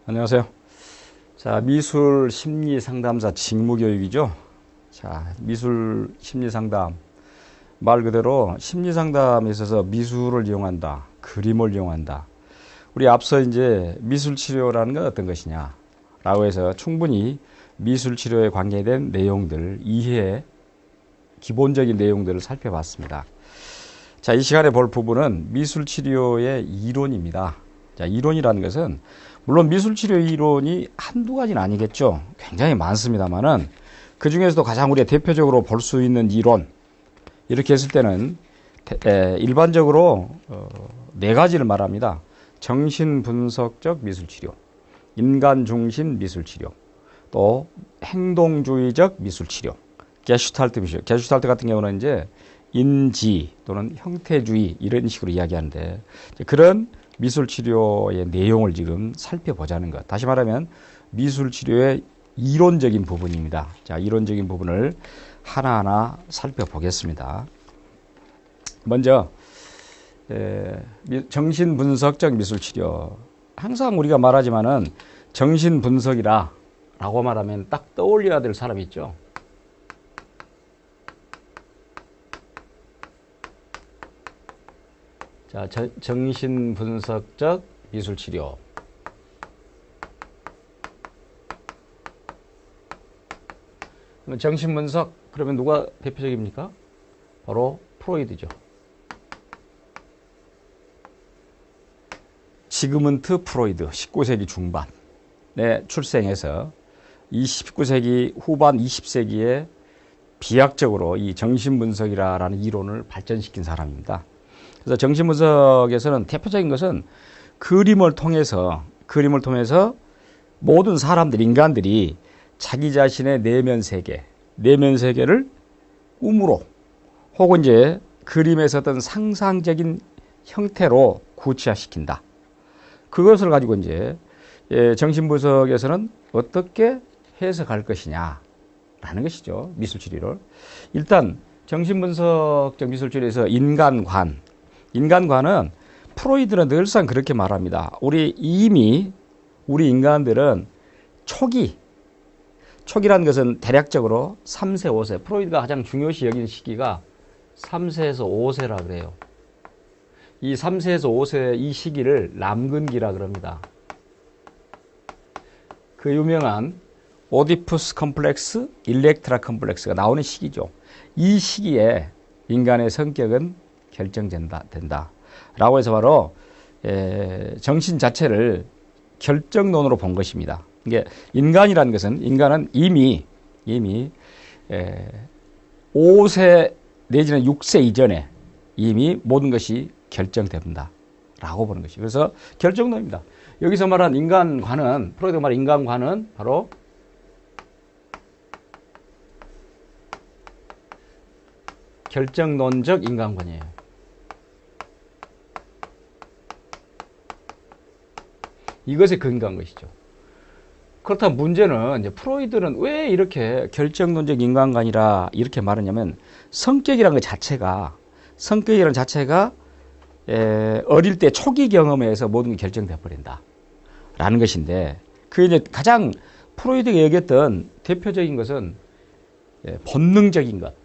안녕하세요. 자, 미술 심리 상담사 직무 교육이죠. 자, 미술 심리 상담. 말 그대로 심리 상담에 있어서 미술을 이용한다. 그림을 이용한다. 우리 앞서 이제 미술 치료라는 건 어떤 것이냐 라고 해서 충분히 미술 치료에 관계된 내용들, 이해, 기본적인 내용들을 살펴봤습니다. 자, 이 시간에 볼 부분은 미술 치료의 이론입니다. 자, 이론이라는 것은 물론 미술치료 이론이 한두 가지는 아니겠죠. 굉장히 많습니다만은 그 중에서도 가장 우리가 대표적으로 볼 수 있는 이론 이렇게 했을 때는 일반적으로 네 가지를 말합니다. 정신분석적 미술치료, 인간중심 미술치료, 또 행동주의적 미술치료, 게슈탈트 미술. 게슈탈트 같은 경우는 이제 인지 또는 형태주의 이런 식으로 이야기하는데 그런 미술치료의 내용을 지금 살펴보자는 것. 다시 말하면 미술치료의 이론적인 부분입니다. 자, 이론적인 부분을 하나하나 살펴보겠습니다. 먼저 정신분석적 미술치료. 항상 우리가 말하지만은 정신분석이라 라고 말하면 딱 떠올려야 될 사람이 있죠. 자, 정신분석적 미술치료. 정신분석, 그러면 누가 대표적입니까? 바로 프로이드죠. 지그문트 프로이드, 19세기 중반에 출생해서 19세기 후반 20세기에 비약적으로 이 정신분석이라는 이론을 발전시킨 사람입니다. 그래서 정신분석에서는 대표적인 것은 그림을 통해서 모든 사람들, 인간들이 자기 자신의 내면 세계를 꿈으로 혹은 이제 그림에서 어떤 상상적인 형태로 구체화시킨다. 그것을 가지고 이제 정신분석에서는 어떻게 해석할 것이냐라는 것이죠. 미술치료를. 일단 정신분석적 미술치료에서 인간관은 프로이드는 늘상 그렇게 말합니다. 우리 인간들은 초기라는 것은 대략적으로 3세, 5세. 프로이드가 가장 중요시 여기는 시기가 3세에서 5세라 그래요. 이 3세에서 5세 이 시기를 남근기라 그럽니다. 그 유명한 오디푸스 컴플렉스, 일렉트라 컴플렉스가 나오는 시기죠. 이 시기에 인간의 성격은 결정된다. 라고 해서 바로 정신 자체를 결정론으로 본 것입니다. 이게 인간은 이미 5세 내지는 6세 이전에 이미 모든 것이 결정된다. 라고 보는 것이죠. 그래서 결정론입니다. 여기서 말한 프로이드가 말한 인간관은 바로 결정론적 인간관이에요. 이것에 근거한 것이죠. 그렇다면 문제는 이제 프로이드는 왜 이렇게 결정론적 인간관이라 이렇게 말하냐면 성격이라는 자체가 어릴 때 초기 경험에서 모든 게 결정돼 버린다. 라는 것인데 그 이제 가장 프로이드가 얘기했던 대표적인 것은 본능적인 것.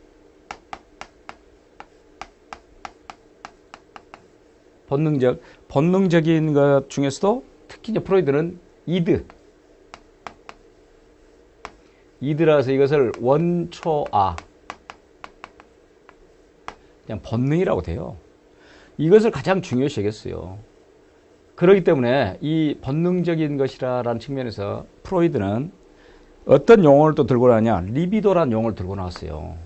본능적인 것 중에서도 특히 이제 프로이드는 이드라서 이것을 원초아, 그냥 본능이라고 돼요. 이것을 가장 중요시 여겼어요. 그렇기 때문에 이 본능적인 것이라는 측면에서 프로이드는 어떤 용어를 또 들고 나왔냐? 리비도라는 용어를 들고 나왔어요.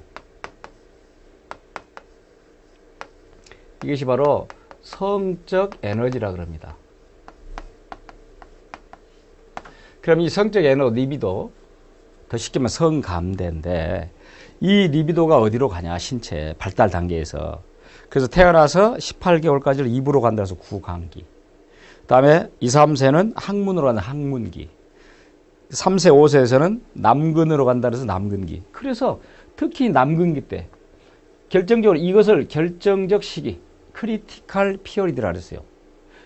이것이 바로 성적 에너지라 그럽니다. 그럼 이 성적 에너지, 리비도, 더 쉽게 말하면 성감대인데 이 리비도가 어디로 가냐? 신체 발달 단계에서. 그래서 태어나서 18개월까지를 입으로 간다 해서 구강기. 그 다음에 2, 3세는 항문으로 가는 항문기. 3세, 5세에서는 남근으로 간다 해서 남근기. 그래서 특히 남근기 때 결정적으로 이것을 결정적 시기, 크리티컬 피어리드라 그랬어요.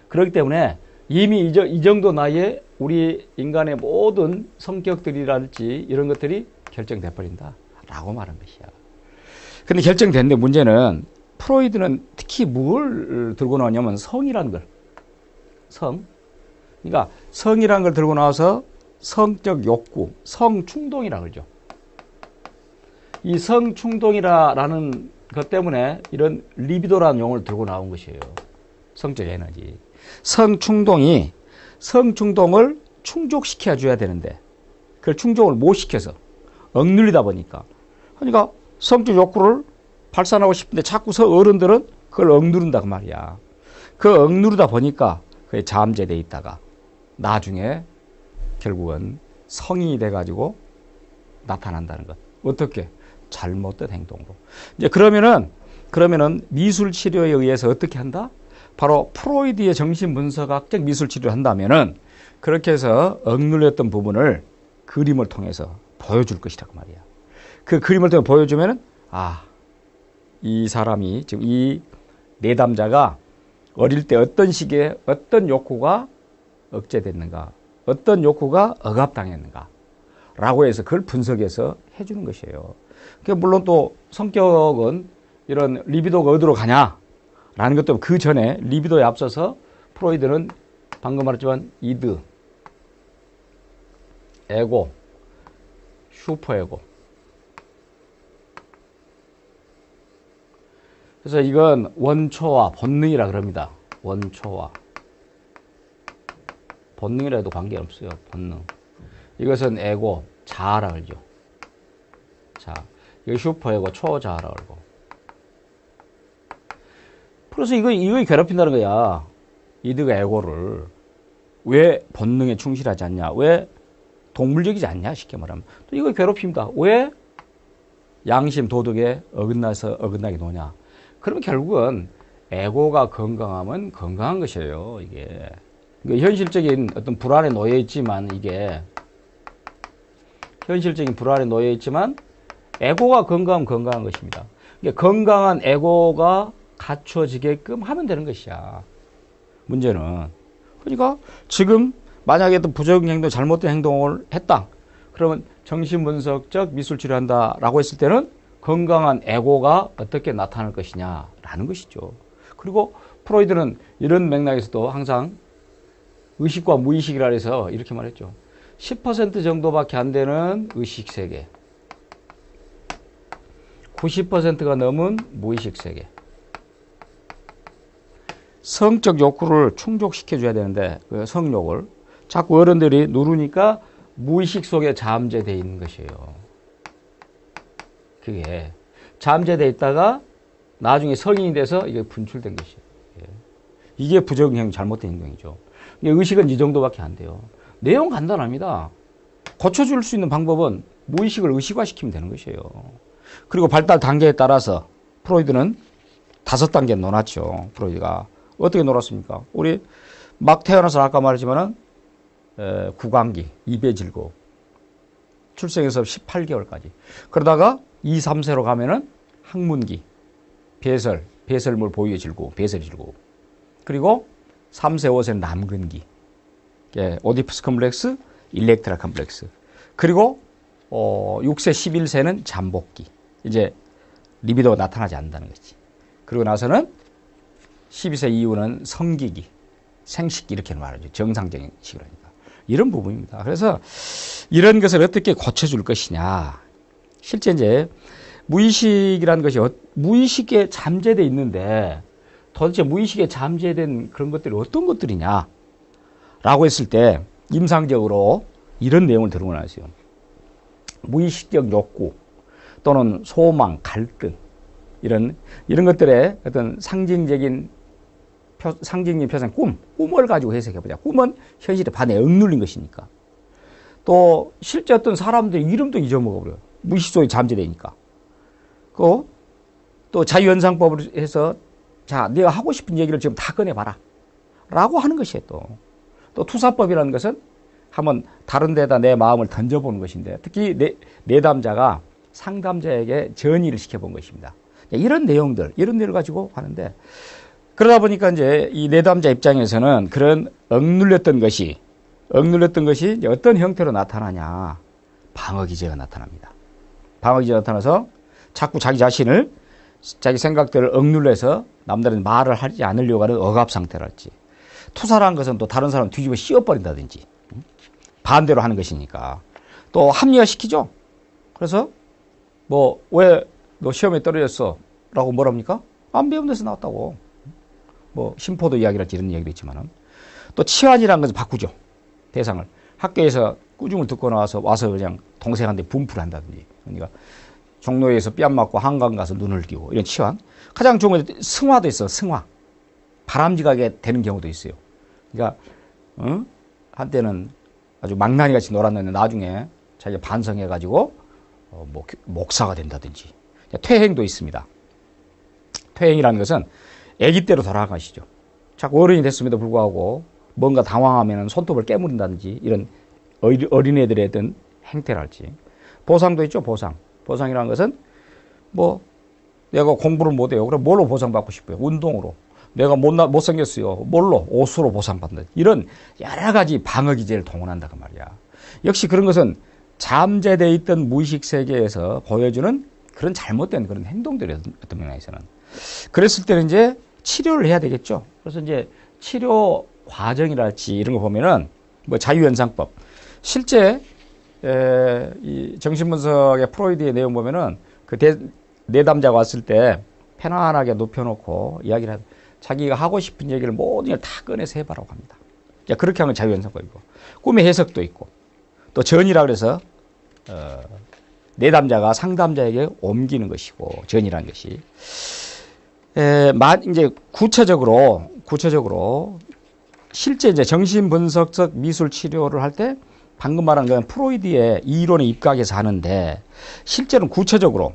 그렇기 때문에 이미 이 정도 나이에 우리 인간의 모든 성격들이랄지 이런 것들이 결정돼 버린다 라고 말한 것이야. 근데 결정됐는데 문제는 프로이드는 특히 뭘 들고 나오냐면 성이라는 걸. 성. 그러니까 성이라는 걸 들고 나와서 성적 욕구, 성충동이라고 그러죠. 이 성충동이라는 것 때문에 이런 리비도라는 용어를 들고 나온 것이에요. 성적 에너지. 성충동을 충족시켜 줘야 되는데 그걸 충족을 못 시켜서 억눌리다 보니까 그러니까 성적 욕구를 발산하고 싶은데 자꾸 어른들은 그걸 억누른다 그 말이야. 그 억누르다 보니까 그게 잠재돼 있다가 나중에 결국은 성인이 돼가지고 나타난다는 것. 어떻게? 잘못된 행동으로. 이제 그러면은 미술 치료에 의해서 어떻게 한다? 바로 프로이드의 정신분석학적 미술 치료를 한다면은 그렇게 해서 억눌렸던 부분을 그림을 통해서 보여줄 것이라고 말이야. 그 그림을 통해 보여주면은 이 사람이 지금 이 내담자가 어릴 때 어떤 시기에 어떤 욕구가 억제됐는가, 어떤 욕구가 억압당했는가 라고 해서 그걸 분석해서 해주는 것이에요. 물론 또 성격은 이런 리비도가 어디로 가냐 라는 것도 그 전에 리비도에 앞서서 프로이드는 방금 말했지만 이드, 에고, 슈퍼에고. 그래서 이건 원초와 본능이라 그럽니다. 원초와. 본능이라 해도 관계없어요. 본능. 이것은 에고, 자아라 그러죠. 자, 이거 슈퍼에고, 초자아라 그러고. 그래서 이거 괴롭힌다는 거야. 이드가 에고를. 왜 본능에 충실하지 않냐? 왜 동물적이지 않냐? 쉽게 말하면. 또 이거 괴롭힙니다. 왜 양심, 도덕에 어긋나게 노냐? 그러면 결국은 에고가 건강하면 건강한 것이에요. 이게. 그러니까 현실적인 어떤 불안에 놓여 있지만 에고가 건강하면 건강한 것입니다. 그러니까 건강한 에고가 갖춰지게끔 하면 되는 것이야. 문제는. 그러니까 지금 만약에 또 부적응 행동, 잘못된 행동을 했다. 그러면 정신분석적 미술치료한다라고 했을 때는 건강한 에고가 어떻게 나타날 것이냐라는 것이죠. 그리고 프로이드는 이런 맥락에서도 항상 의식과 무의식이라 해서 이렇게 말했죠. 10% 정도밖에 안 되는 의식 세계, 90%가 넘은 무의식 세계. 성적 욕구를 충족시켜줘야 되는데 그 성욕을 자꾸 어른들이 누르니까 무의식 속에 잠재되어 있는 것이에요. 그게 잠재되어 있다가 나중에 성인이 돼서 이게 분출된 것이에요. 이게 부적응 잘못된 행동이죠. 의식은 이 정도밖에 안 돼요. 내용 간단합니다. 고쳐줄 수 있는 방법은 무의식을 의식화시키면 되는 것이에요. 그리고 발달 단계에 따라서 프로이드는 5단계 놓았죠. 프로이드가. 어떻게 놀았습니까? 우리 막 태어나서 아까 말했지만은 구강기, 입의 즐거움. 출생에서 18개월까지. 그러다가 2, 3세로 가면은 학문기, 배설물 보유의 즐거움, 배설의 즐거움. 그리고 3세, 5세는 남근기. 오디푸스 컴플렉스, 일렉트라 컴플렉스. 그리고 6세, 11세는 잠복기. 이제 리비도가 나타나지 않는다는 거지. 그리고 나서는 12세 이후는 성기기, 생식기 이렇게 말하죠. 정상적인 식으로 하니까. 이런 부분입니다. 그래서 이런 것을 어떻게 고쳐줄 것이냐. 실제 이제 무의식이라는 것이 무의식에 잠재되어 있는데 도대체 무의식에 잠재된 그런 것들이 어떤 것들이냐 라고 했을 때 임상적으로 이런 내용을 들고 나왔어요. 무의식적 욕구 또는 소망, 갈등 이런 것들의 어떤 상징적인 표상, 꿈을 가지고 해석해보자. 꿈은 현실에 반에 억눌린 것이니까. 또 실제 어떤 사람들의 이름도 잊어먹어버려요. 무의식 속에 잠재되니까. 또 자유현상법을 해서 자, 내가 하고 싶은 얘기를 지금 다 꺼내봐라 라고 하는 것이에요. 또 투사법이라는 것은 한번 다른 데다 내 마음을 던져보는 것인데 특히 내담자가 상담자에게 전의를 시켜본 것입니다. 이런 내용들, 이런 내용을 가지고 하는데 그러다 보니까 이제 이 내담자 입장에서는 그런 억눌렸던 것이 억눌렸던 것이 이제 어떤 형태로 나타나냐. 방어기제가 나타납니다. 방어기제가 나타나서 자꾸 자기 자신을, 자기 생각들을 억눌러서 남들은 말을 하지 않으려고 하는 억압 상태랄지, 투사라는 것은 또 다른 사람 뒤집어 씌워버린다든지, 반대로 하는 것이니까 또 합리화시키죠. 그래서 뭐 왜 너 시험에 떨어졌어? 라고 뭐랍니까? 안 배운 데서 나왔다고. 뭐 심포도 이야기랄지 이런 이야기도 있지만은, 또 치환이라는 것을 바꾸죠. 대상을. 학교에서 꾸중을 듣고 나와서 그냥 동생한테 분풀을 한다든지, 그러니까 종로에서 뺨 맞고 한강 가서 눈을 띄고, 이런 치환. 가장 좋은 건 승화도 있어. 승화. 바람직하게 되는 경우도 있어요. 그러니까 한때는 아주 망나니 같이 놀았는데 나중에 자기가 반성해가지고 뭐 목사가 된다든지. 퇴행도 있습니다. 퇴행이라는 것은 아기 때로 돌아가시죠. 자꾸 어른이 됐음에도 불구하고 뭔가 당황하면 손톱을 깨무른다든지, 이런 어린애들의 어떤 행태랄지. 보상도 있죠. 보상이라는 것은 뭐 내가 공부를 못해요. 그럼 뭘로 보상받고 싶어요? 운동으로. 내가 못생겼어요. 뭘로? 옷으로 보상받는다. 이런 여러 가지 방어기제를 동원한다 그 말이야. 역시 그런 것은 잠재되어 있던 무의식 세계에서 보여주는 그런 잘못된 그런 행동들이 어떤 면에서는. 그랬을 때는 이제 치료를 해야 되겠죠. 그래서 이제 치료 과정이랄지 이런 거 보면은 뭐 자유연상법. 실제 이 정신분석의 프로이드의 내용 보면은 그 내담자가 왔을 때 편안하게 눕혀놓고 이야기를 하고 자기가 하고 싶은 얘기를 모든 걸 다 꺼내서 해봐라고 합니다. 그렇게 하면 자유연상법이고, 꿈의 해석도 있고, 또 전이라 그래서 내담자가 상담자에게 옮기는 것이고, 전이라는 것이 이제 구체적으로 실제 이제 정신분석적 미술 치료를 할 때 방금 말한 건 프로이드의 이론에 입각해서 하는데, 실제로는 구체적으로는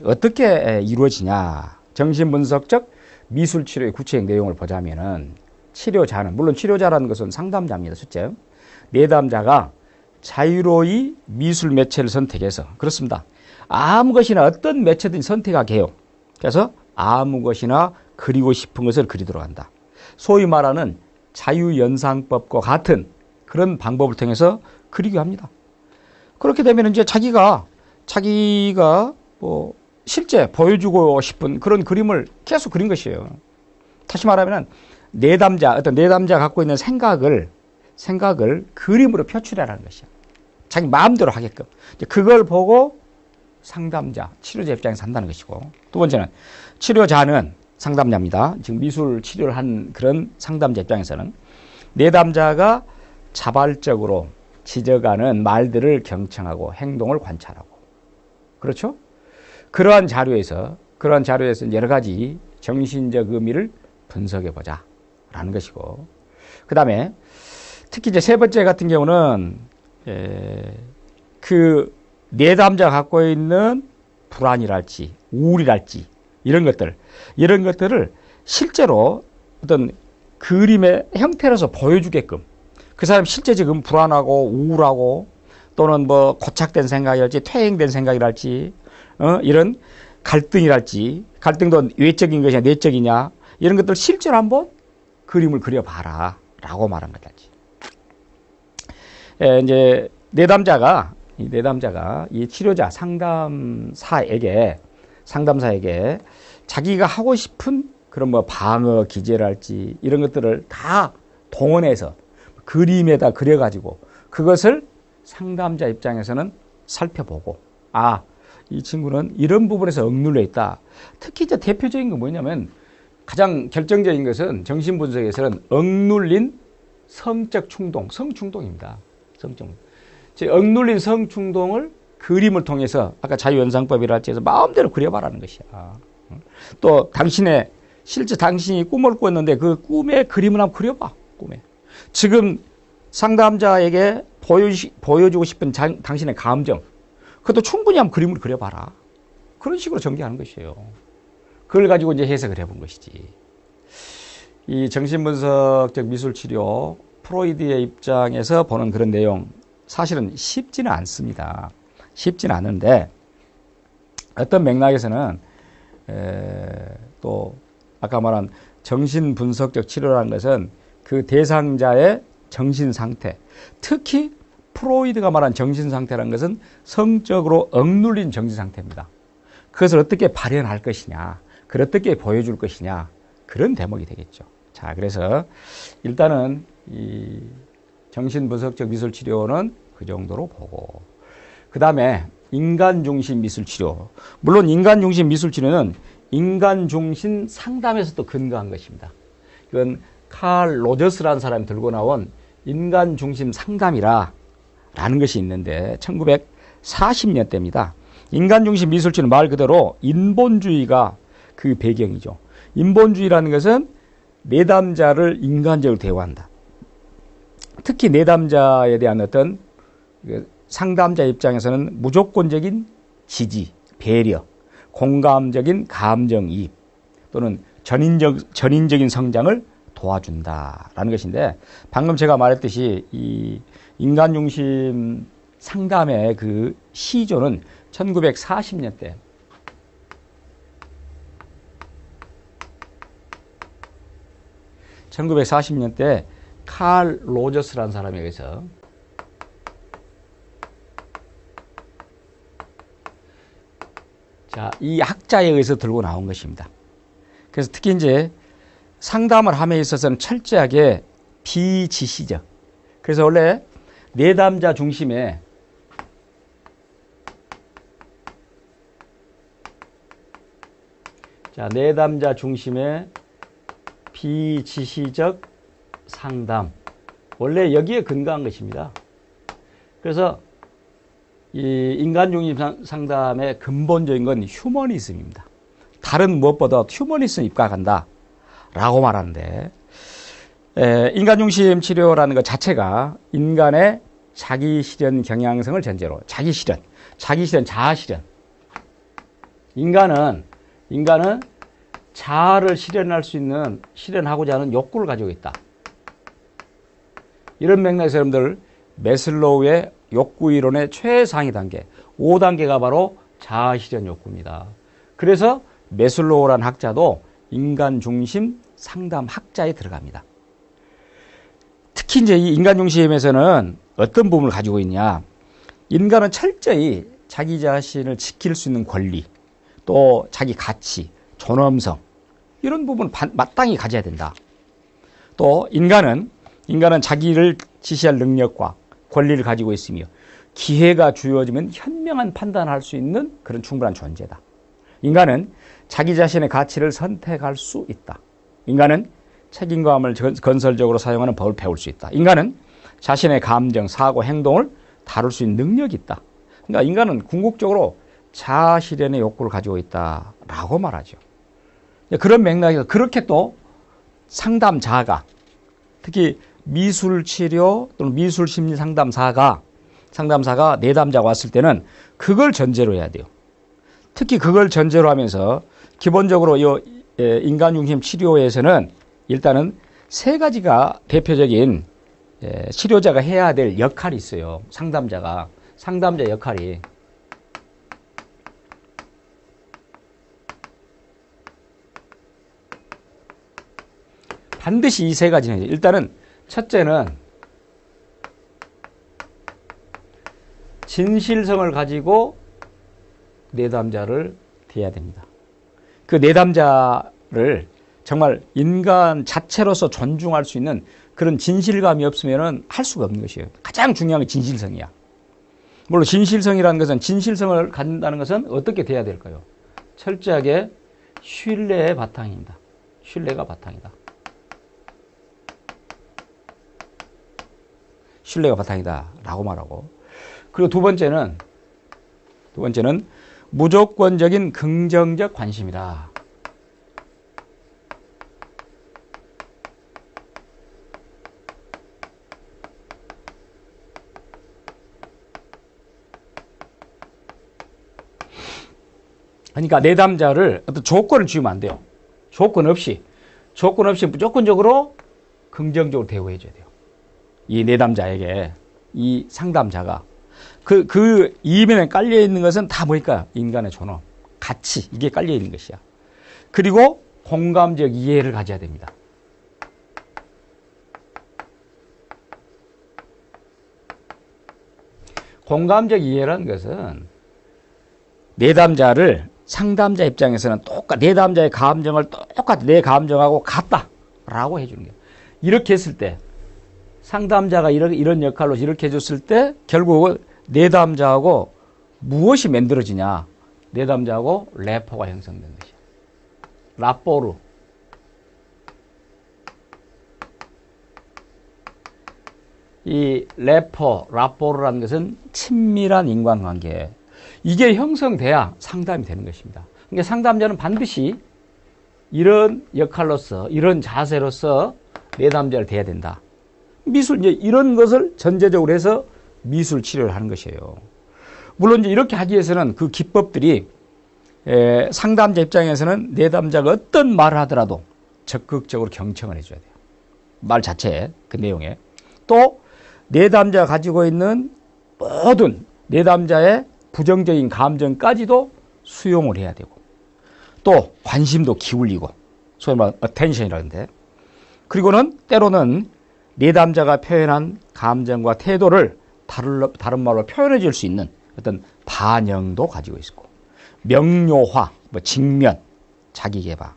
어떻게 이루어지냐. 정신분석적 미술치료의 구체적 내용을 보자면은, 치료자는, 물론 치료자라는 것은 상담자입니다. 실제 내담자가 자유로이 미술 매체를 선택해서, 그렇습니다. 아무 것이나 어떤 매체든 선택하게 해요. 그래서 아무 것이나 그리고 싶은 것을 그리도록 한다. 소위 말하는 자유연상법과 같은 그런 방법을 통해서 그리게 합니다. 그렇게 되면 이제 자기가 뭐 실제 보여주고 싶은 그런 그림을 계속 그린 것이에요. 다시 말하면 어떤 내담자가 갖고 있는 생각을 그림으로 표출하라는 것이야. 자기 마음대로 하게끔. 그걸 보고 상담자, 치료자 입장에서 한다는 것이고, 두 번째는 치료자는 상담자입니다. 지금 미술 치료를 한 그런 상담자 입장에서는 내담자가 자발적으로 지적하는 말들을 경청하고 행동을 관찰하고, 그렇죠? 그러한 자료에서 여러 가지 정신적 의미를 분석해 보자라는 것이고, 그 다음에 특히 이제 세 번째 같은 경우는 그 내담자가 갖고 있는 불안이랄지 우울이랄지 이런 것들을 실제로 어떤 그림의 형태로서 보여주게끔, 그 사람 실제 지금 불안하고 우울하고 또는 뭐 고착된 생각이랄지 퇴행된 생각이랄지 이런 갈등도 외적인 것이냐 내적이냐 이런 것들 실제로 한번 그림을 그려봐라 라고 말한 것이지. 이제 내담자가 이 치료자 상담사에게 자기가 하고 싶은 그런 뭐 방어 기제랄지 이런 것들을 다 동원해서 그림에다 그려가지고 그것을 상담자 입장에서는 살펴보고, 이 친구는 이런 부분에서 억눌려 있다. 특히 이제 대표적인 건 뭐냐면, 가장 결정적인 것은 정신분석에서는 억눌린 성적 충동, 성충동입니다. 억눌린 성충동을 그림을 통해서 아까 자유연상법이랄지 해서 마음대로 그려봐라는 것이야. 또 실제 당신이 꿈을 꿨는데 그 꿈의 그림을 한번 그려봐. 꿈에. 지금 상담자에게 보여주고 싶은 당신의 감정, 그것도 충분히 한번 그림을 그려봐라. 그런 식으로 전개하는 것이에요. 그걸 가지고 이제 해석을 해본 것이지. 이 정신분석적 미술치료, 프로이드의 입장에서 보는 그런 내용, 사실은 쉽지는 않습니다. 쉽지는 않은데, 어떤 맥락에서는, 또, 아까 말한 정신분석적 치료라는 것은 그 대상자의 정신 상태, 특히 프로이드가 말한 정신 상태라는 것은 성적으로 억눌린 정신 상태입니다. 그것을 어떻게 발현할 것이냐, 그걸 어떻게 보여줄 것이냐, 그런 대목이 되겠죠. 자, 그래서 일단은 이 정신분석적 미술치료는 그 정도로 보고, 그 다음에 인간중심 미술치료. 물론 인간중심 미술치료는 인간중심 상담에서 또 근거한 것입니다. 이건 칼 로저스라는 사람이 들고 나온 인간중심 상담이라 라는 것이 있는데 1940년대입니다. 인간중심 미술치료는 말 그대로 인본주의가 그 배경이죠. 인본주의라는 것은 내담자를 인간적으로 대우한다. 특히 내담자에 대한 어떤 상담자 입장에서는 무조건적인 지지, 배려, 공감적인 감정이입 또는 전인적인 성장을 도와준다라는 것인데, 방금 제가 말했듯이 이 인간중심 상담의 그 시조는 1940년대. 칼 로저스라는 사람에 의해서 자, 이 학자에 의해서 들고 나온 것입니다. 그래서 특히 이제 상담을 함에 있어서는 철저하게 비지시적. 그래서 원래 내담자 중심에 내담자 중심의 비지시적 상담. 원래 여기에 근거한 것입니다. 그래서 이 인간중심 상담의 근본적인 건 휴머니즘입니다. 다른 무엇보다 휴머니즘 입각한다 라고 말하는데, 인간중심 치료라는 것 자체가 인간의 자기실현 경향성을 전제로, 자기실현, 자아실현. 인간은 자아를 실현하고자 하는 욕구를 가지고 있다. 이런 맥락에서 여러분들 매슬로우의 욕구이론의 최상위 단계, 5단계가 바로 자아실현 욕구입니다. 그래서 매슬로우라는 학자도 인간중심 상담학자에 들어갑니다. 특히 이제 이 인간중심에서는 어떤 부분을 가지고 있냐. 인간은 철저히 자기 자신을 지킬 수 있는 권리, 또 자기 가치, 존엄성, 이런 부분을 마땅히 가져야 된다. 또 인간은 자기를 지시할 능력과 권리를 가지고 있으며 기회가 주어지면 현명한 판단을 할 수 있는 그런 충분한 존재다. 인간은 자기 자신의 가치를 선택할 수 있다. 인간은 책임감을 건설적으로 사용하는 법을 배울 수 있다. 인간은 자신의 감정, 사고, 행동을 다룰 수 있는 능력이 있다. 그러니까 인간은 궁극적으로 자아실현의 욕구를 가지고 있다라고 말하죠. 그런 맥락에서 그렇게 또 상담자가, 특히 미술치료 또는 미술심리상담사가 내담자가 왔을 때는 그걸 전제로 해야 돼요. 특히 그걸 전제로 하면서 기본적으로 이 인간중심 치료에서는 일단은 세 가지가 대표적인 치료자가 해야 될 역할이 있어요. 상담자 역할이. 반드시 이 세 가지는 해야죠. 일단은 첫째는 진실성을 가지고 내담자를 대해야 됩니다. 그 내담자를 정말 인간 자체로서 존중할 수 있는 그런 진실감이 없으면 할 수가 없는 것이에요. 가장 중요한 게 진실성이야. 물론 진실성이라는 것은, 진실성을 갖는다는 것은 어떻게 돼야 될까요? 철저하게 신뢰의 바탕입니다. 신뢰가 바탕이다. 신뢰가 바탕이다 라고 말하고, 그리고 두 번째는 무조건적인 긍정적 관심이다. 그러니까 내담자를 어떤 조건을 주면 안 돼요. 조건 없이 무조건적으로 긍정적으로 대우해 줘야 돼요. 이 내담자에게, 이 상담자가 그 이면에 깔려 있는 것은 다 뭐니까 인간의 존엄, 가치, 이게 깔려 있는 것이야. 그리고 공감적 이해를 가져야 됩니다. 공감적 이해라는 것은 내담자를 상담자 입장에서는 내담자의 감정을 똑같이 내 감정하고 같다라고 해주는 거예요. 이렇게 했을 때 상담자가 이런 역할로 이렇게 해줬을 때 결국은 내담자하고 무엇이 만들어지냐? 내담자하고 래퍼가 형성된 것이야. 라뽀르. 이 라뽀르라는 것은 친밀한 인간관계. 이게 형성돼야 상담이 되는 것입니다. 그러니까 상담자는 반드시 이런 역할로서, 이런 자세로서 내담자를 대해야 된다. 미술, 이제 이런 것을 전제적으로 해서 미술 치료를 하는 것이에요. 물론 이제 이렇게 하기 위해서는 그 기법들이 상담자 입장에서는 내담자가 어떤 말을 하더라도 적극적으로 경청을 해줘야 돼요. 말 자체에, 그 내용에. 또 내담자가 가지고 있는 모든 내담자의 부정적인 감정까지도 수용을 해야 되고 또 관심도 기울이고 소위 말하는 attention이라는데 그리고는 때로는 내담자가 표현한 감정과 태도를 다른 말로 표현해 줄 수 있는 어떤 반영도 가지고 있고 명료화, 직면, 자기개발.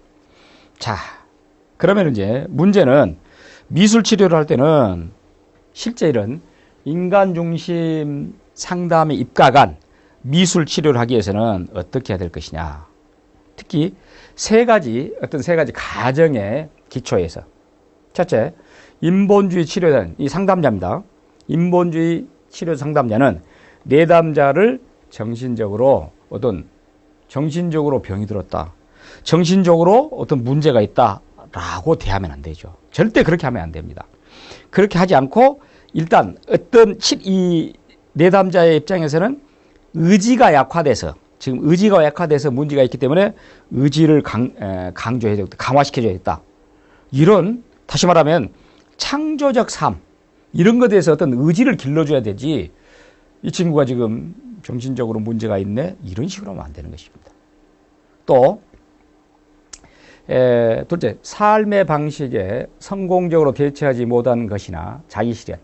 자, 그러면 이제 문제는 미술 치료를 할 때는 실제 이런 인간 중심 상담에 입각한 미술 치료를 하기 위해서는 어떻게 해야 될 것이냐. 특히 세 가지 가정의 기초에서. 첫째, 인본주의 치료단, 이 상담자입니다. 인본주의 치료 상담자는 내담자를 정신적으로 병이 들었다. 정신적으로 어떤 문제가 있다라고 대하면 안 되죠. 절대 그렇게 하면 안 됩니다. 그렇게 하지 않고 일단 이 내담자의 입장에서는 의지가 약화돼서 문제가 있기 때문에 의지를 강조해야 되겠다. 강화시켜줘야겠다. 이런 다시 말하면 창조적 삶 이런 것에 대해서 어떤 의지를 길러줘야 되지 이 친구가 지금 정신적으로 문제가 있네 이런 식으로 하면 안 되는 것입니다. 또 둘째, 삶의 방식에 성공적으로 대처하지 못하는 것이나 자기실현,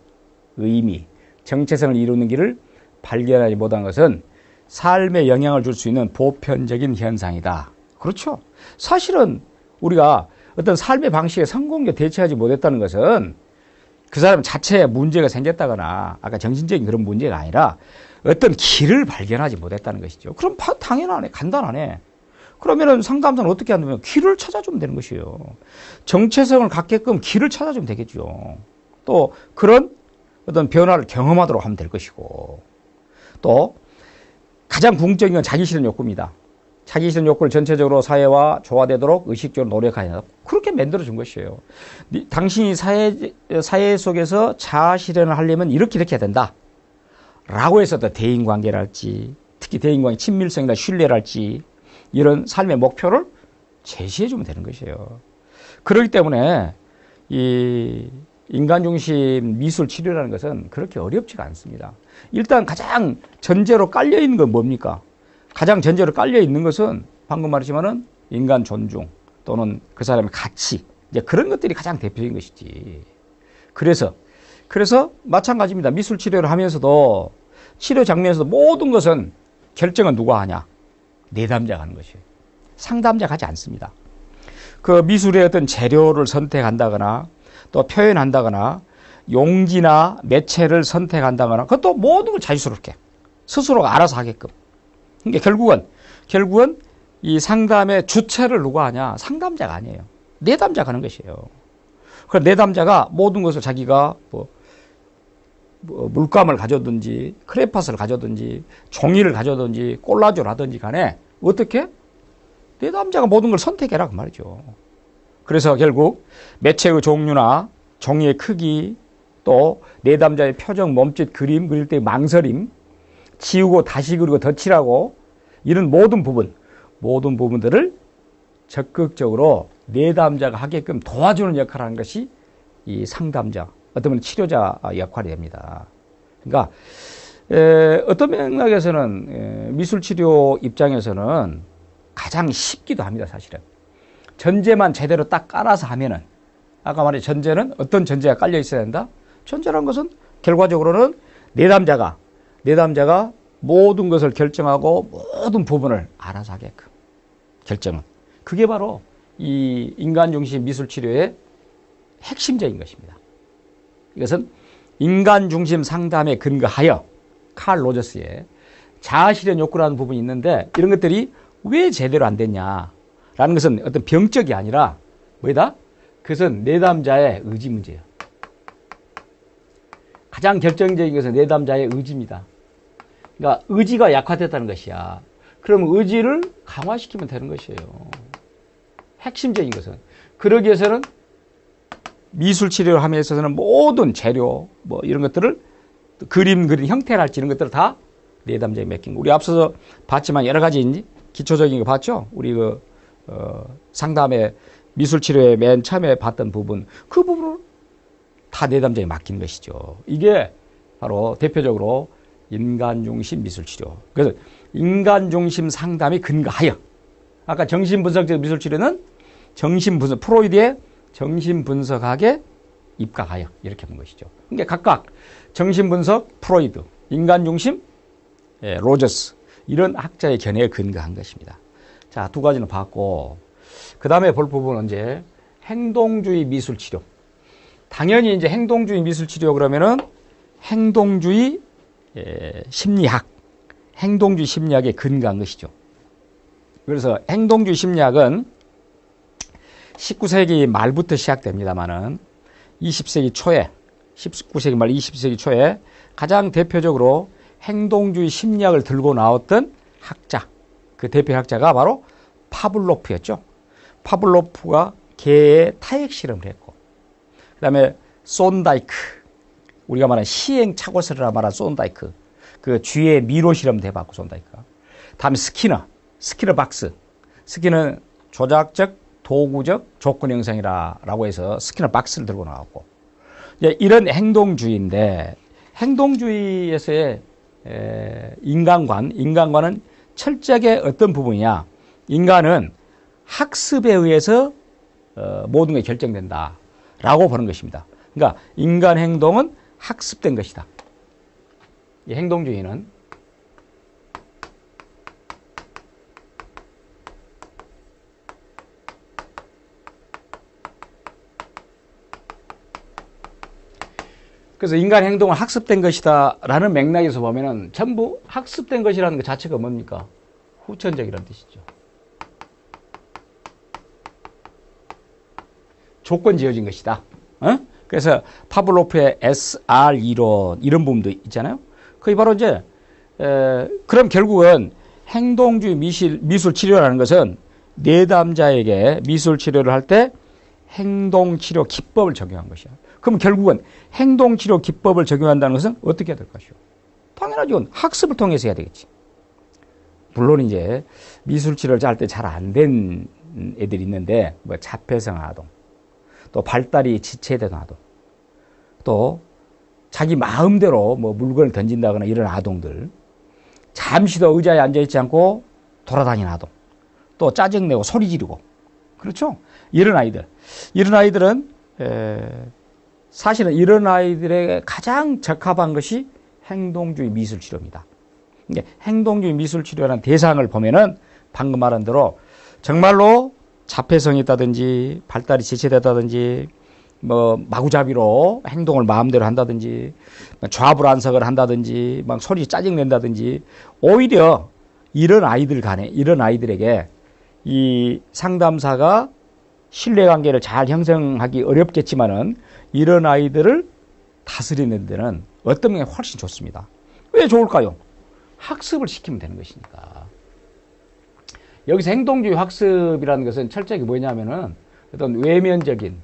의미, 정체성을 이루는 길을 발견하지 못한 것은 삶에 영향을 줄 수 있는 보편적인 현상이다. 그렇죠. 사실은 우리가 어떤 삶의 방식에 성공적으로 대처하지 못했다는 것은 그 사람 자체에 문제가 생겼다거나 아까 정신적인 그런 문제가 아니라 어떤 길을 발견하지 못했다는 것이죠. 그럼 당연하네. 간단하네. 그러면은 상담사는 어떻게 하냐면 길을 찾아주면 되는 것이에요. 정체성을 갖게끔 길을 찾아주면 되겠죠. 또 그런 어떤 변화를 경험하도록 하면 될 것이고 또 가장 궁극적인 건 자기실현 욕구입니다. 자기실현 욕구를 전체적으로 사회와 조화되도록 의식적으로 노력하냐. 그렇게 만들어준 것이에요. 당신이 사회 속에서 자아실현을 하려면 이렇게 해야 된다. 라고 해서 대인관계랄지 특히 대인관계 친밀성이나 신뢰랄지 이런 삶의 목표를 제시해주면 되는 것이에요. 그렇기 때문에 이 인간중심 미술 치료라는 것은 그렇게 어렵지가 않습니다. 일단 가장 전제로 깔려있는 건 뭡니까? 가장 전제로 깔려있는 것은 방금 말했지만은 인간 존중 또는 그 사람의 가치 이제 그런 것들이 가장 대표적인 것이지. 그래서 마찬가지입니다. 미술 치료를 하면서도 치료 장면에서도 모든 것은 결정은 누가 하냐? 내담자가 하는 것이에요. 상담자가 하지 않습니다. 그 미술의 어떤 재료를 선택한다거나 또 표현한다거나 용지나 매체를 선택한다거나 그것도 모든 걸 자유스럽게 스스로가 알아서 하게끔. 그러니까 결국은 이 상담의 주체를 누가 하냐? 상담자가 아니에요. 내담자가 하는 것이에요. 그 내담자가 모든 것을 자기가 물감을 가져든지 크레파스를 가져든지 종이를 가져든지 콜라주를 하든지 간에 어떻게? 내담자가 모든 걸 선택해라 그 말이죠. 그래서 결국 매체의 종류나 종이의 크기 또 내담자의 표정, 몸짓, 그림 그릴 때 망설임 지우고 다시 그리고 덧칠하고 이런 모든 부분들을 적극적으로 내담자가 하게끔 도와주는 역할을 하는 것이 이 상담자 어떤 분은 치료자 역할이 됩니다. 그러니까 어떤 맥락에서는 미술치료 입장에서는 가장 쉽기도 합니다. 사실은 전제만 제대로 딱 깔아서 하면은 아까 말한 전제는 어떤 전제가 깔려 있어야 된다? 전제란 것은 결과적으로는 내담자가 내담자가 모든 것을 결정하고 모든 부분을 알아서 하게끔 결정은. 그게 바로 이 인간중심 미술치료의 핵심적인 것입니다. 이것은 인간중심 상담에 근거하여 칼 로저스의 자아실현 욕구라는 부분이 있는데 이런 것들이 왜 제대로 안 됐냐라는 것은 어떤 병적이 아니라 뭐다? 그것은 내담자의 의지 문제예요. 가장 결정적인 것은 내담자의 의지입니다. 그러니까 의지가 약화됐다는 것이야. 그럼 의지를 강화시키면 되는 것이에요. 핵심적인 것은. 그러기 위해서는 미술 치료를 함에 있어서는 모든 재료, 뭐 이런 것들을 그림 형태랄지 이런 것들을 다 내담자에 맡긴 거. 우리 앞서서 봤지만 여러 가지 기초적인 거 봤죠? 우리 상담의 미술 치료의 맨 처음에 봤던 부분, 그 부분을 다 내담자에 맡긴 것이죠. 이게 바로 대표적으로 인간중심 미술치료. 그래서 인간중심 상담이 근거하여, 아까 정신분석적 미술치료는 정신분석, 프로이드의 정신분석학에 입각하여 이렇게 하는 것이죠. 그러니까 각각 정신분석, 프로이드, 인간중심, 로저스 이런 학자의 견해에 근거한 것입니다. 자, 두 가지는 봤고 그 다음에 볼 부분은 이제 행동주의 미술치료. 당연히 이제 행동주의 미술치료 그러면은 행동주의 심리학, 행동주의 심리학에 근거한 것이죠. 그래서 행동주의 심리학은 19세기 말부터 시작됩니다만은 20세기 초에, 19세기 말 20세기 초에 가장 대표적으로 행동주의 심리학을 들고 나왔던 학자, 그 대표 학자가 바로 파블로프였죠. 파블로프가 개의 타액 실험을 했고, 그 다음에 손다이크, 우리가 말하는 시행착오설이라 말하는 손다이크, 그 쥐의 미로 실험도 해봤고, 손다이크가. 다음에 스키너 박스. 스키너 조작적, 도구적 조건 형성이라고 해서 스키너 박스를 들고 나왔고, 이제 이런 행동주의인데, 행동주의에서의 인간관은 철저하게 어떤 부분이냐. 인간은 학습에 의해서 모든 게 결정된다라고 보는 것입니다. 그러니까 인간 행동은 학습된 것이다. 이 행동주의는 그래서 인간 행동은 학습된 것이다 라는 맥락에서 보면은 전부 학습된 것이라는 것 자체가 뭡니까? 후천적이라는 뜻이죠. 조건 지어진 것이다. 그래서 파블로프의 SR 이론 이런 부분도 있잖아요. 그게 바로 이제 그럼 결국은 행동주의 미술 치료라는 것은 내담자에게 미술 치료를 할 때 행동치료 기법을 적용한 것이야. 그럼 결국은 행동치료 기법을 적용한다는 것은 어떻게 해야 될 것이오? 당연하죠. 학습을 통해서 해야 되겠지. 물론 이제 미술치료를 할 때 잘 안 된 애들이 있는데, 뭐 자폐성 아동, 또 발달이 지체된 아동, 또 자기 마음대로 뭐 물건을 던진다거나 이런 아동들, 잠시도 의자에 앉아있지 않고 돌아다니는 아동, 또 짜증내고 소리 지르고, 그렇죠? 이런 아이들은 사실은 이런 아이들에게 가장 적합한 것이 행동주의 미술치료입니다. 행동주의 미술치료라는 대상을 보면은 방금 말한 대로 정말로 자폐성이 있다든지 발달이 지체됐다든지 뭐 마구잡이로 행동을 마음대로 한다든지 좌불안석을 한다든지 막 소리 짜증낸다든지, 오히려 이런 아이들에게 이 상담사가 신뢰관계를 잘 형성하기 어렵겠지만은 이런 아이들을 다스리는 데는 어떤 면이 훨씬 좋습니다. 왜 좋을까요? 학습을 시키면 되는 것이니까. 여기서 행동주의 학습이라는 것은 철저하게 뭐냐면은 어떤 외면적인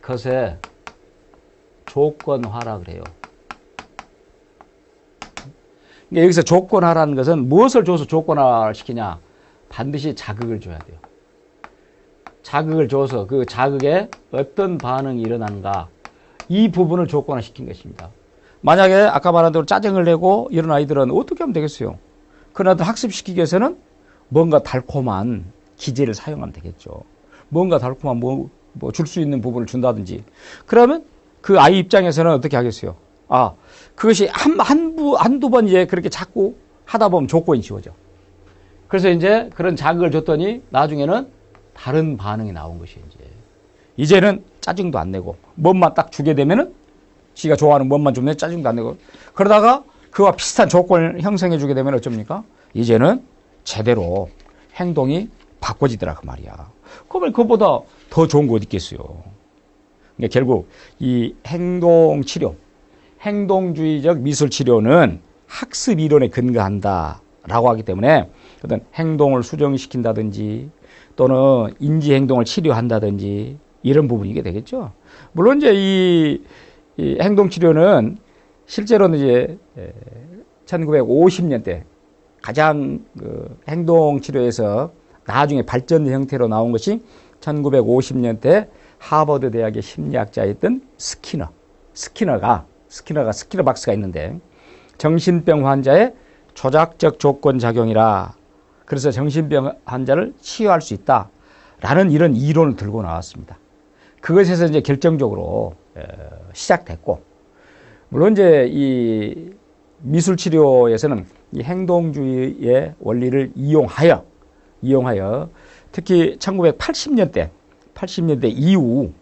것의 조건화라 그래요. 여기서 조건화라는 것은 무엇을 줘서 조건화를 시키냐? 반드시 자극을 줘야 돼요. 자극을 줘서 그 자극에 어떤 반응이 일어나는가, 이 부분을 조건화 시킨 것입니다. 만약에 아까 말한 대로 짜증을 내고 이런 아이들은 어떻게 하면 되겠어요? 그런 아이들 학습시키기 위해서는 뭔가 달콤한 기제를 사용하면 되겠죠. 뭔가 달콤한 줄 수 있는 부분을 준다든지, 그러면 그 아이 입장에서는 어떻게 하겠어요? 아, 그것이 한두 번 이제 그렇게 자꾸 하다 보면 조건이 지워져. 그래서 이제 그런 자극을 줬더니 나중에는 다른 반응이 나온 것이 이제는 짜증도 안 내고 뭔만 딱 주게 되면은 지가 좋아하는 뭔만 주면 짜증도 안 내고 그러다가 그와 비슷한 조건을 형성해 주게 되면 어쩝니까? 이제는 제대로 행동이 바꿔지더라 그 말이야. 그러면 그보다 더 좋은 거 어디 있겠어요. 그러니까 결국 이 행동치료, 행동주의적 미술치료는 학습 이론에 근거한다라고 하기 때문에 어떤 행동을 수정시킨다든지 또는 인지행동을 치료한다든지 이런 부분이게 되겠죠. 물론 이제 이 행동치료는 실제로는 이제 1950년대 가장 그 행동치료에서 나중에 발전된 형태로 나온 것이 1950년대 하버드 대학의 심리학자였던 스키너 박사가 있는데 정신병 환자의 조작적 조건 작용이라 그래서 정신병 환자를 치유할 수 있다라는 이런 이론을 들고 나왔습니다. 그것에서 이제 결정적으로 시작됐고 물론 이제 이 미술 치료에서는 이 행동주의의 원리를 이용하여 특히 1980년대 이후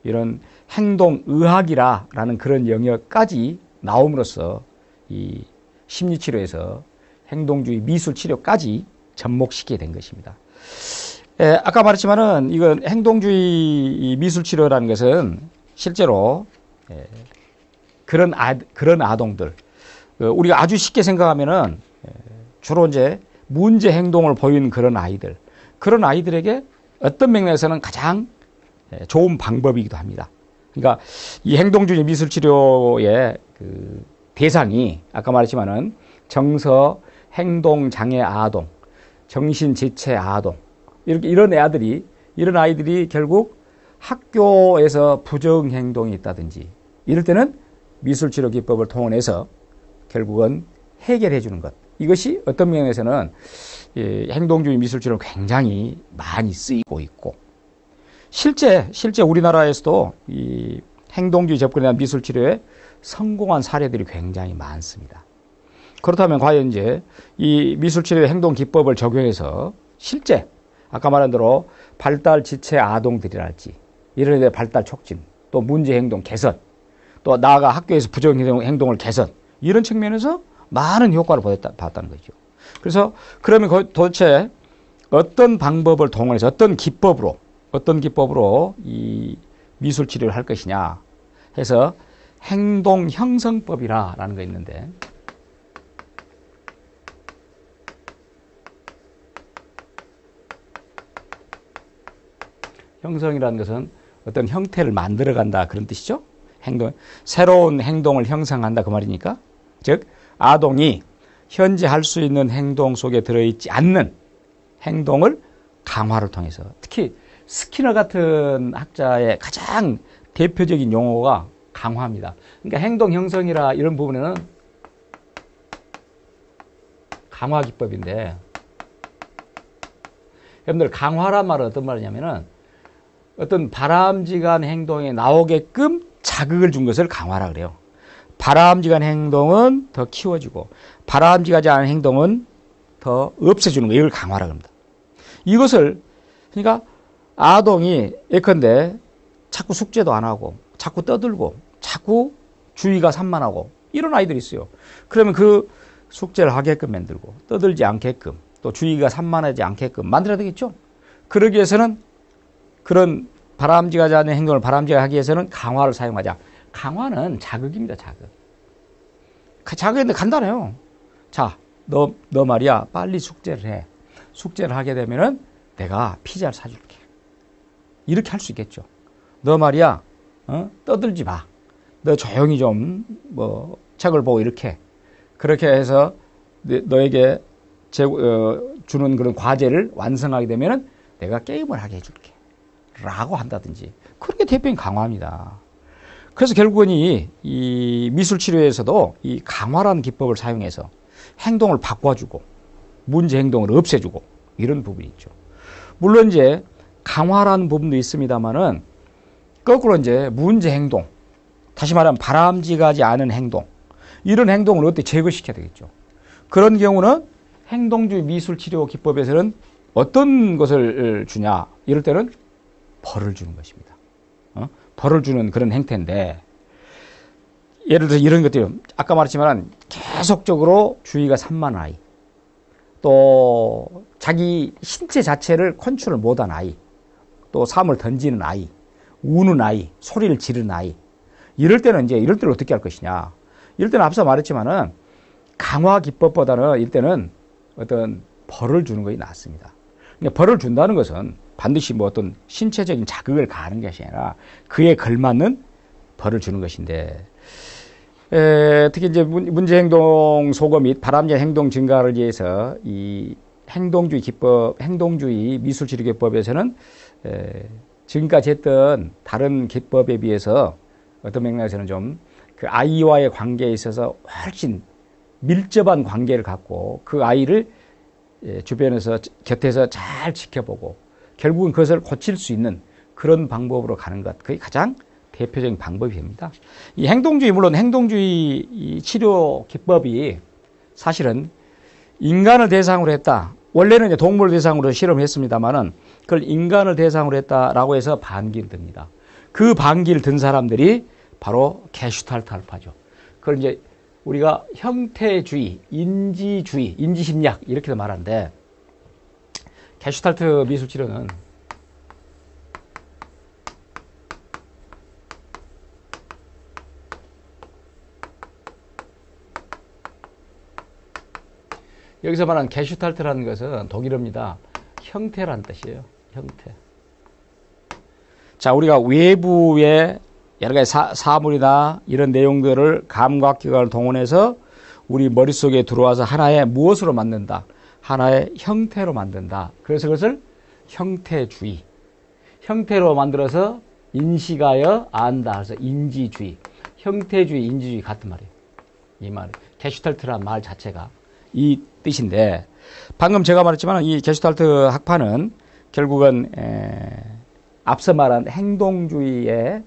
이런 행동의학이라는 그런 영역까지 나옴으로써 이 심리치료에서 행동주의 미술치료까지 접목시키게 된 것입니다. 아까 말했지만은 이건 행동주의 미술치료라는 것은 실제로 그런 아동들 우리가 아주 쉽게 생각하면은 주로 이제 문제 행동을 보이는 그런 아이들에게 어떤 맥락에서는 가장 좋은 방법이기도 합니다. 그러니까 이 행동주의 미술치료의 그 대상이 아까 말했지만은 정서 행동장애 아동, 정신지체 아동 이런 아이들이 결국 학교에서 부정행동이 있다든지 이럴 때는 미술치료 기법을 통해서 결국은 해결해 주는 것. 이것이 어떤 면에서는 행동주의 미술치료는 굉장히 많이 쓰이고 있고 실제 우리나라에서도 이 행동주의 접근에 대한 미술치료에 성공한 사례들이 굉장히 많습니다. 그렇다면 과연 이제 이 미술치료의 행동 기법을 적용해서 실제 아까 말한 대로 발달 지체 아동들이랄지 이런 애들의 발달 촉진 또 문제 행동 개선 또 나아가 학교에서 부정 행동을 개선 이런 측면에서 많은 효과를 봤다는 거죠. 그래서 그러면 도대체 어떤 방법을 동원해서 어떤 기법으로 이 미술 치료를 할 것이냐 해서 행동 형성법이라는 거 있는데 형성이라는 것은 어떤 형태를 만들어간다 그런 뜻이죠. 새로운 행동을 형성한다 그 말이니까 즉 아동이 현재 할 수 있는 행동 속에 들어있지 않는 행동을 강화를 통해서 특히 스키너 같은 학자의 가장 대표적인 용어가 강화입니다. 그러니까 행동 형성이라 이런 부분에는 강화 기법인데 여러분들 강화란 말은 어떤 말이냐면은 어떤 바람직한 행동에 나오게끔 자극을 준 것을 강화라 그래요. 바람직한 행동은 더 키워지고 바람직하지 않은 행동은 더 없애주는 거예요. 이걸 강화라 합니다. 이것을 그러니까 아동이 예컨대 자꾸 숙제도 안 하고 자꾸 떠들고 자꾸 주의가 산만하고 이런 아이들이 있어요. 그러면 그 숙제를 하게끔 만들고 떠들지 않게끔 또 주의가 산만하지 않게끔 만들어야 되겠죠. 그러기 위해서는 그런 바람직하지 않은 행동을 바람직하게 하기 위해서는 강화를 사용하자. 강화는 자극입니다. 자극인데 간단해요. 자, 너 말이야 빨리 숙제를 해. 숙제를 하게 되면은 내가 피자를 사줄게. 이렇게 할 수 있겠죠. 너 말이야 떠들지 마. 너 조용히 좀 뭐 책을 보고 그렇게 해서 너에게 주는 그런 과제를 완성하게 되면은 내가 게임을 하게 해줄게. 라고 한다든지. 그런 게 대표적인 강화입니다. 그래서 결국은 이 미술치료에서도 이 강화라는 기법을 사용해서 행동을 바꿔주고 문제 행동을 없애주고 이런 부분이 있죠. 물론 이제 강화라는 부분도 있습니다만은 거꾸로 이제 문제 행동 다시 말하면 바람직하지 않은 행동, 이런 행동을 어떻게 제거시켜야 되겠죠. 그런 경우는 행동주의 미술치료 기법에서는 어떤 것을 주냐, 이럴 때는 벌을 주는 것입니다. 벌을 주는 그런 행태인데, 예를 들어서 이런 것들이 아까 말했지만 계속적으로 주의가 산만한 아이, 또 자기 신체 자체를 컨트롤 못한 아이, 또 삶을 던지는 아이, 우는 아이, 소리를 지르는 아이, 이럴 때는 이럴 때는 어떻게 할 것이냐. 이럴 때는 앞서 말했지만은 강화 기법보다는 이럴 때는 어떤 벌을 주는 것이 낫습니다. 그러니까 벌을 준다는 것은 반드시 뭐 어떤 신체적인 자극을 가하는 것이 아니라 그에 걸맞는 벌을 주는 것인데, 특히 이제 문제행동 소거 및 바람직 행동 증가를 위해서 이 행동주의 기법, 행동주의 미술치료기법에서는 지금까지 했던 다른 기법에 비해서 어떤 맥락에서는 좀 그 아이와의 관계에 있어서 훨씬 밀접한 관계를 갖고 그 아이를 주변에서 곁에서 잘 지켜보고 결국은 그것을 고칠 수 있는 그런 방법으로 가는 것, 그게 가장 대표적인 방법이 됩니다. 이 행동주의, 물론 행동주의 이 치료 기법이 사실은 인간을 대상으로 했다. 원래는 이제 동물 대상으로 실험을 했습니다만은 그걸 인간을 대상으로 했다라고 해서 반기를 듭니다. 그 반기를 든 사람들이 바로 게슈탈트 학파죠. 그걸 이제 우리가 형태주의, 인지주의, 인지심리학 이렇게도 말하는데, 게슈탈트 미술치료는 여기서 말하는 게슈탈트라는 것은 독일어입니다. 형태라는 뜻이에요. 형태. 자, 우리가 외부의 여러 가지 사물이나 이런 내용들을 감각기관을 동원해서 우리 머릿속에 들어와서 하나의 무엇으로 만든다? 하나의 형태로 만든다. 그래서 그것을 형태주의. 형태로 만들어서 인식하여 안다. 그래서 인지주의. 형태주의, 인지주의 같은 말이에요. 이 말이. 게슈탈트라는 말 자체가 이 뜻인데, 방금 제가 말했지만 이 게슈탈트 학파는 결국은 앞서 말한 행동주의의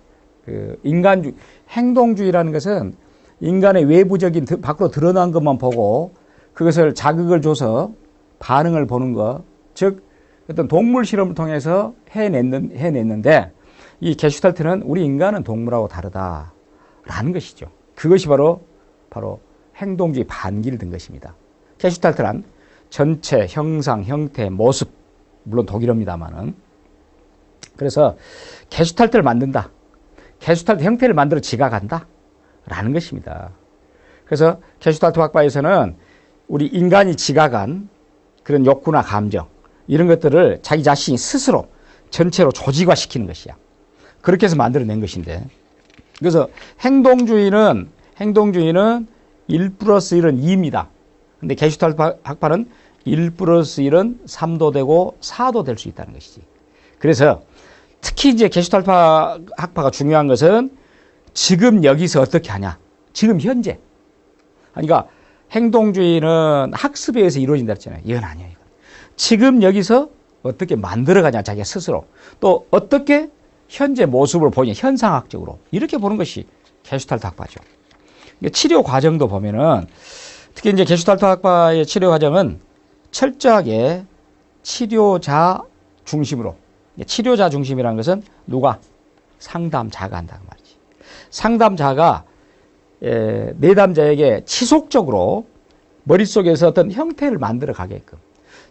그 인간주의, 행동주의라는 것은 인간의 외부적인 밖으로 드러난 것만 보고 그것을 자극을 줘서 반응을 보는 것, 즉 어떤 동물 실험을 통해서 해냈는데, 이 게슈탈트는 우리 인간은 동물하고 다르다라는 것이죠. 그것이 바로 행동주의 반기를 든 것입니다. 게슈탈트란 전체, 형상, 형태, 모습, 물론 독일어입니다만은, 그래서 게슈탈트를 만든다. 게슈탈트 형태를 만들어 지각한다. 라는 것입니다. 그래서 게슈탈트 학파에서는 우리 인간이 지각한 그런 욕구나 감정, 이런 것들을 자기 자신이 스스로 전체로 조직화시키는 것이야. 그렇게 해서 만들어낸 것인데, 그래서 행동주의는 1 플러스 1은 2입니다. 근데 게슈탈트 학파는 1 플러스 1은 3도 되고 4도 될 수 있다는 것이지. 그래서 특히 이제 게슈탈트 학파가 중요한 것은 지금 여기서 어떻게 하냐. 지금 현재. 그러니까 행동주의는 학습에 의해서 이루어진다 했잖아요. 이건 아니에요. 이건. 지금 여기서 어떻게 만들어가냐, 자기가 스스로. 또 어떻게 현재 모습을 보이냐, 현상학적으로. 이렇게 보는 것이 게슈탈트 학파죠. 치료 과정도 보면은, 특히 이제 게슈탈트 학파의 치료 과정은 철저하게 치료자 중심으로. 치료자 중심이라는 것은 누가? 상담자가 한다는 말이지. 상담자가 내담자에게 지속적으로 머릿속에서 어떤 형태를 만들어 가게끔.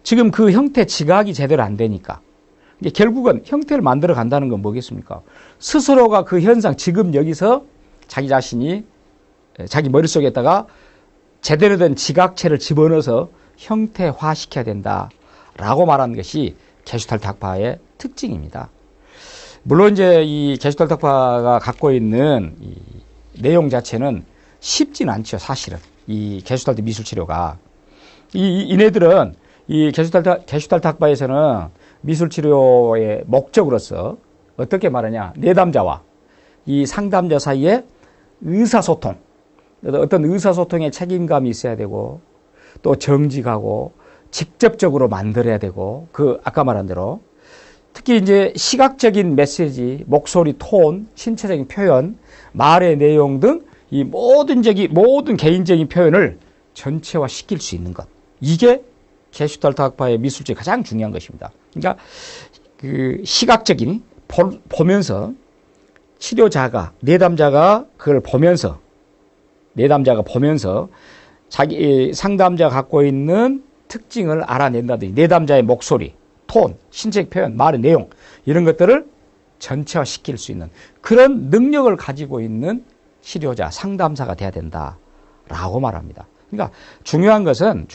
지금 그 형태 지각이 제대로 안 되니까. 결국은 형태를 만들어 간다는 건 뭐겠습니까? 스스로가 그 현상, 지금 여기서 자기 자신이 자기 머릿속에다가 제대로 된 지각체를 집어넣어서 형태화시켜야 된다라고 말하는 것이 게슈탈트 학파의 특징입니다. 물론 이제 이 게슈탈트 학파가 갖고 있는 이 내용 자체는 쉽진 않죠, 사실은. 이 게슈탈트 미술치료가. 이네들은 이 게슈탈트 학파에서는 미술치료의 목적으로서 어떻게 말하냐. 내담자와 이 상담자 사이에 의사소통, 어떤 의사소통에 책임감이 있어야 되고, 또 정직하고 직접적으로 만들어야 되고, 그 아까 말한 대로 특히 이제 시각적인 메시지, 목소리, 톤, 신체적인 표현, 말의 내용 등 이 모든 개인적인 표현을 전체화 시킬 수 있는 것. 이게 게슈탈트 학파의 미술적이 가장 중요한 것입니다. 그러니까 그 시각적인 보면서 치료자가 내담자가 그걸 보면서 자기 상담자가 갖고 있는 특징을 알아낸다든지 내담자의 목소리, 톤, 신체적 표현, 말의 내용 이런 것들을 전체화 시킬 수 있는 그런 능력을 가지고 있는 치료자, 상담사가 돼야 된다라고 말합니다. 그러니까 중요한 것은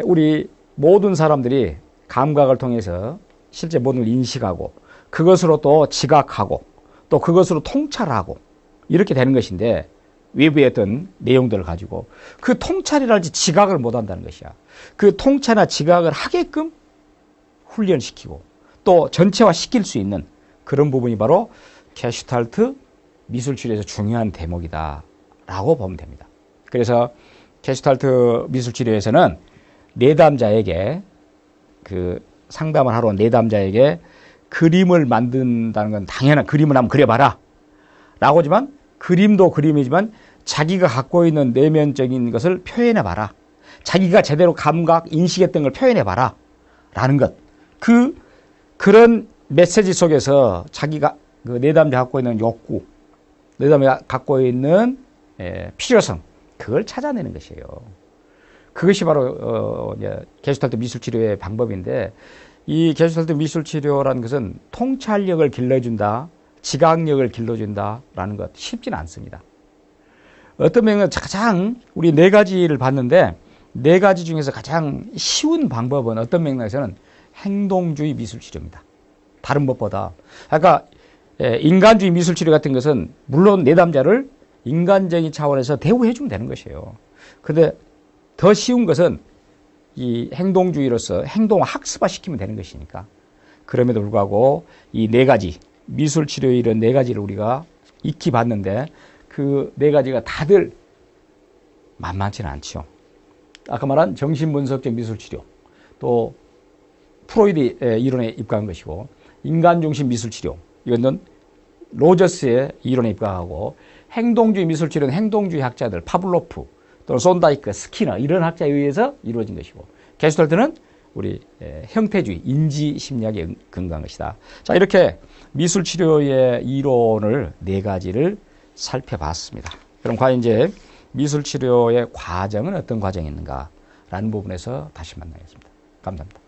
우리 모든 사람들이 감각을 통해서 실제 모든 걸 인식하고 그것으로 또 지각하고 또 그것으로 통찰하고 이렇게 되는 것인데 외부의 어떤 내용들을 가지고 그 통찰이랄지 지각을 못한다는 것이야. 그 통찰이나 지각을 하게끔 훈련시키고 또 전체화 시킬 수 있는 그런 부분이 바로 게슈탈트 미술치료에서 중요한 대목이다라고 보면 됩니다. 그래서 게슈탈트 미술치료에서는 내담자에게 그 상담을 하러 온 내담자에게 그림을 만든다는 건 당연한 그림을 한번 그려봐라 라고 하지만 그림도 그림이지만 자기가 갖고 있는 내면적인 것을 표현해봐라. 자기가 제대로 감각, 인식했던 걸 표현해봐라 라는 것. 그런 메시지 속에서 자기가 그 내담자 갖고 있는 욕구, 내담자 갖고 있는 필요성, 그걸 찾아내는 것이에요. 그것이 바로 게슈탈트 미술치료의 방법인데 이 게슈탈트 미술치료라는 것은 통찰력을 길러준다, 지각력을 길러준다라는 것 쉽지는 않습니다. 어떤 면은 가장 우리 네 가지를 봤는데 네 가지 중에서 가장 쉬운 방법은 어떤 맥락에서는 행동주의 미술치료입니다. 다른 것보다. 아까 인간주의 미술치료 같은 것은 물론 내담자를 인간적인 차원에서 대우해주면 되는 것이에요. 그런데 더 쉬운 것은 이 행동주의로서 행동을 학습화시키면 되는 것이니까. 그럼에도 불구하고 이 네 가지, 미술치료의 이런 네 가지를 우리가 익히 봤는데 그 네 가지가 다들 만만치는 않죠. 아까 말한 정신분석적 미술치료, 또 프로이드 이론에 입각한 것이고, 인간중심 미술치료, 이거는 로저스의 이론에 입각하고, 행동주의 미술치료는 행동주의 학자들, 파블로프, 또는 손다이크, 스키너 이런 학자에 의해서 이루어진 것이고, 게슈탈트는 우리 형태주의, 인지심리학에 근거한 것이다. 자, 이렇게 미술치료의 이론을 네 가지를 살펴봤습니다. 그럼 과연 이제 미술치료의 과정은 어떤 과정이 있는가라는 부분에서 다시 만나겠습니다. 감사합니다.